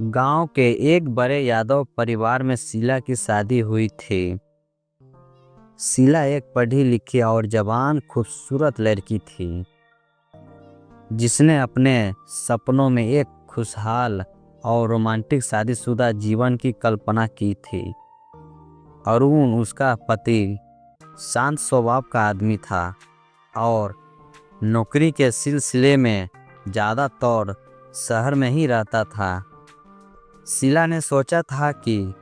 गांव के एक बड़े यादव परिवार में शीला की शादी हुई थी। शीला एक पढ़ी लिखी और जवान खूबसूरत लड़की थी, जिसने अपने सपनों में एक खुशहाल और रोमांटिक शादीशुदा जीवन की कल्पना की थी। अरुण उसका पति शांत स्वभाव का आदमी था और नौकरी के सिलसिले में ज़्यादातर शहर में ही रहता था। शीला ने सोचा था कि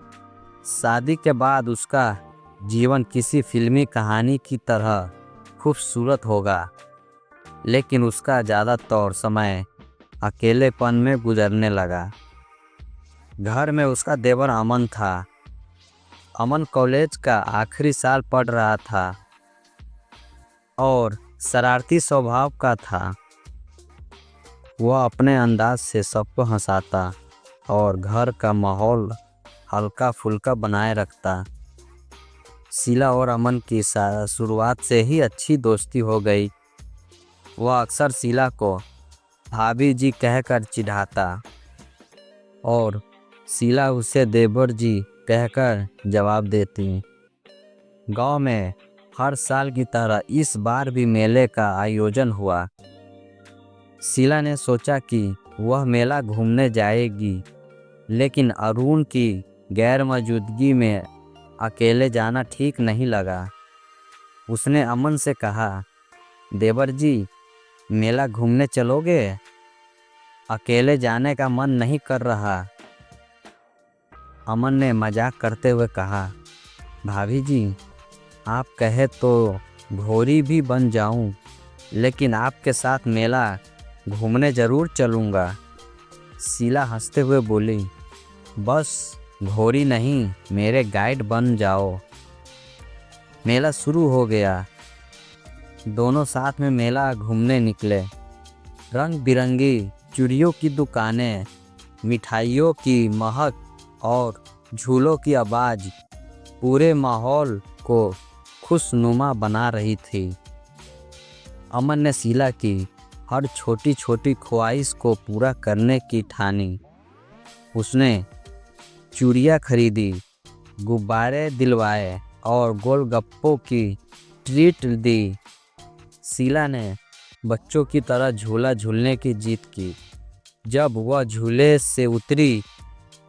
शादी के बाद उसका जीवन किसी फिल्मी कहानी की तरह खूबसूरत होगा, लेकिन उसका ज़्यादातर समय अकेलेपन में गुजरने लगा। घर में उसका देवर अमन था। अमन कॉलेज का आखिरी साल पढ़ रहा था और शरारती स्वभाव का था। वह अपने अंदाज से सबको हंसाता और घर का माहौल हल्का फुल्का बनाए रखता। शीला और अमन की शुरुआत से ही अच्छी दोस्ती हो गई। वह अक्सर शीला को भाभी जी कहकर चिढ़ाता और शीला उसे देवर जी कहकर जवाब देती। गांव में हर साल की तरह इस बार भी मेले का आयोजन हुआ। शीला ने सोचा कि वह मेला घूमने जाएगी, लेकिन अरुण की गैर मौजूदगी में अकेले जाना ठीक नहीं लगा। उसने अमन से कहा, देवर जी, मेला घूमने चलोगे? अकेले जाने का मन नहीं कर रहा। अमन ने मजाक करते हुए कहा, भाभी जी, आप कहे तो घोड़ी भी बन जाऊं, लेकिन आपके साथ मेला घूमने ज़रूर चलूँगा। शीला हंसते हुए बोली, बस घोड़ी नहीं, मेरे गाइड बन जाओ। मेला शुरू हो गया। दोनों साथ में मेला घूमने निकले। रंग बिरंगी चूड़ियों की दुकानें, मिठाइयों की महक और झूलों की आवाज़ पूरे माहौल को खुशनुमा बना रही थी। अमन ने शीला की हर छोटी छोटी ख्वाहिश को पूरा करने की ठानी। उसने चूड़ियाँ खरीदी, गुब्बारे दिलवाए और गोलगप्पों की ट्रीट दी। शीला ने बच्चों की तरह झूला झूलने की जिद की। जब वह झूले से उतरी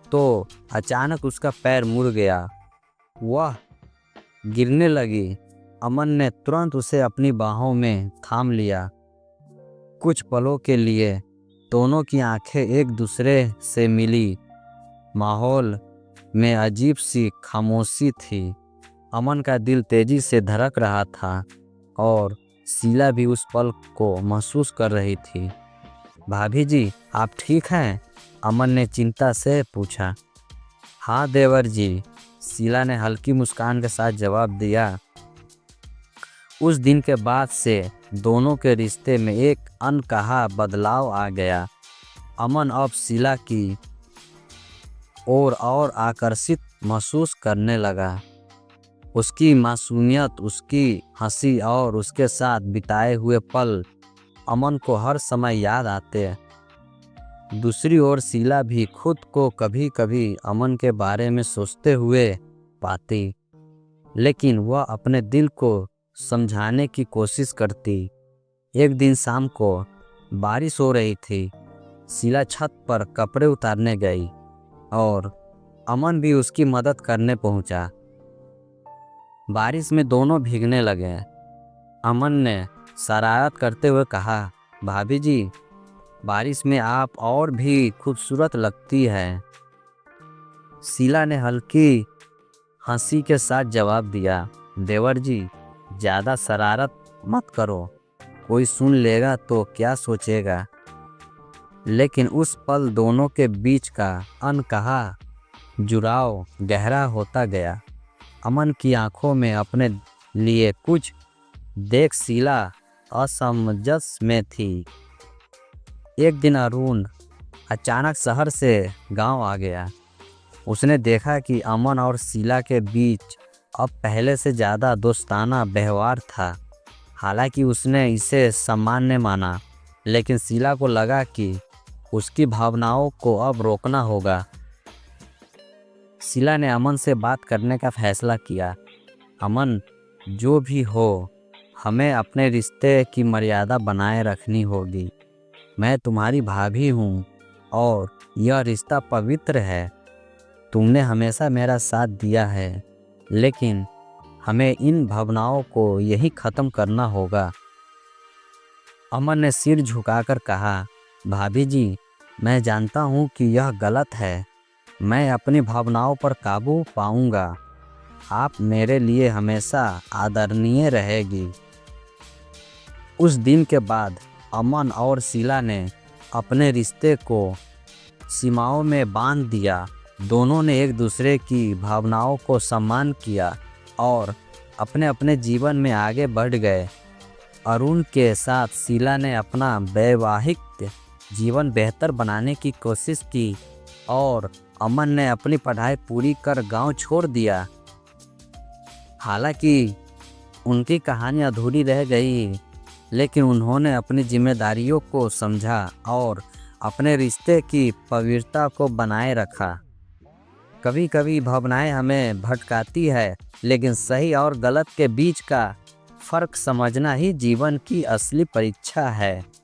तो अचानक उसका पैर मुड़ गया। वह गिरने लगी। अमन ने तुरंत उसे अपनी बाहों में थाम लिया। कुछ पलों के लिए दोनों की आंखें एक दूसरे से मिली। माहौल में अजीब सी खामोशी थी। अमन का दिल तेजी से धड़क रहा था और शीला भी उस पल को महसूस कर रही थी। भाभी जी, आप ठीक हैं? अमन ने चिंता से पूछा। हाँ देवर जी, शीला ने हल्की मुस्कान के साथ जवाब दिया। उस दिन के बाद से दोनों के रिश्ते में एक अनकहा बदलाव आ गया। अमन अब शीला की और आकर्षित महसूस करने लगा। उसकी मासूमियत, उसकी हंसी और उसके साथ बिताए हुए पल अमन को हर समय याद आते। दूसरी ओर शीला भी खुद को कभी कभी अमन के बारे में सोचते हुए पाती, लेकिन वह अपने दिल को समझाने की कोशिश करती। एक दिन शाम को बारिश हो रही थी। शीला छत पर कपड़े उतारने गई और अमन भी उसकी मदद करने पहुंचा। बारिश में दोनों भीगने लगे। अमन ने शरारत करते हुए कहा, भाभी जी, बारिश में आप और भी खूबसूरत लगती है। शीला ने हल्की हंसी के साथ जवाब दिया, देवर जी, ज़्यादा शरारत मत करो, कोई सुन लेगा तो क्या सोचेगा। लेकिन उस पल दोनों के बीच का अनकहा जुड़ाव गहरा होता गया। अमन की आंखों में अपने लिए कुछ देख शीला असमंजस में थी। एक दिन अरुण अचानक शहर से गांव आ गया। उसने देखा कि अमन और शीला के बीच अब पहले से ज़्यादा दोस्ताना व्यवहार था। हालांकि उसने इसे सामान्य माना, लेकिन शीला को लगा कि उसकी भावनाओं को अब रोकना होगा। शीला ने अमन से बात करने का फैसला किया। अमन, जो भी हो, हमें अपने रिश्ते की मर्यादा बनाए रखनी होगी। मैं तुम्हारी भाभी हूँ और यह रिश्ता पवित्र है। तुमने हमेशा मेरा साथ दिया है, लेकिन हमें इन भावनाओं को यही ख़त्म करना होगा। अमन ने सिर झुकाकर कहा, भाभी जी, मैं जानता हूँ कि यह गलत है। मैं अपनी भावनाओं पर काबू पाऊँगा। आप मेरे लिए हमेशा आदरणीय रहेगी। उस दिन के बाद अमन और शीला ने अपने रिश्ते को सीमाओं में बांध दिया। दोनों ने एक दूसरे की भावनाओं को सम्मान किया और अपने अपने जीवन में आगे बढ़ गए। अरुण के साथ शीला ने अपना वैवाहिक जीवन बेहतर बनाने की कोशिश की और अमन ने अपनी पढ़ाई पूरी कर गांव छोड़ दिया। हालांकि उनकी कहानी अधूरी रह गई, लेकिन उन्होंने अपनी जिम्मेदारियों को समझा और अपने रिश्ते की पवित्रता को बनाए रखा। कभी कभी भावनाएं हमें भटकाती है, लेकिन सही और गलत के बीच का फ़र्क समझना ही जीवन की असली परीक्षा है।